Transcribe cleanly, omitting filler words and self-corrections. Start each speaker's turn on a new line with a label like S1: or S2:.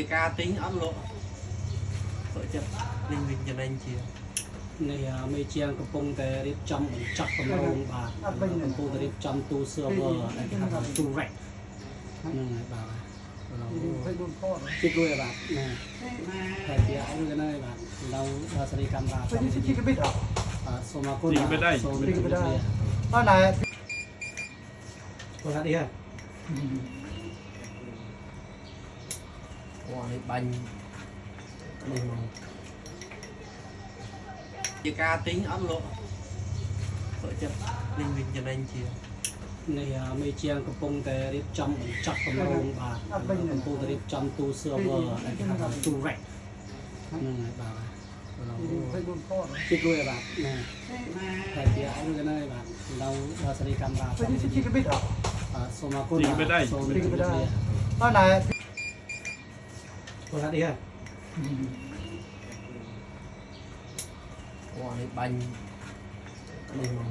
S1: ca tính ấn lộ vợ chồng linh mình cho nên chia
S2: này mấy chiangកំពុងតែរៀបចំបញ្ចប់គម្រោងបាទកំពុងតែរៀបចំទូ server ដែលគេហៅថាទូ rack ហ្នឹងហើយបាទជួយបាទណាតែជាឲ្យទៅណាបាទเราសេរីកាមេរ៉ាសូមអរគុណសូមរីករាយអរណាបងថាឌីហ៎
S1: này bánh này mà ca tính ấn lộ vợ chồng linh mình cho nên chia
S2: នេះមេជាងកំពុងតែរៀបចំបញ្ចប់គម្រោងបាទកំពុងតែរៀបចំទូ server ដែលគេហៅថាទូ rack ហ្នឹងហើយបាទជួយបាទណាតែជាឲ្យទៅណាបាទเราសេរីកាមេរ៉ាសូមអរគុណសូមរីករាយអរណាបងថាឌីហ៎
S1: này bánh này mà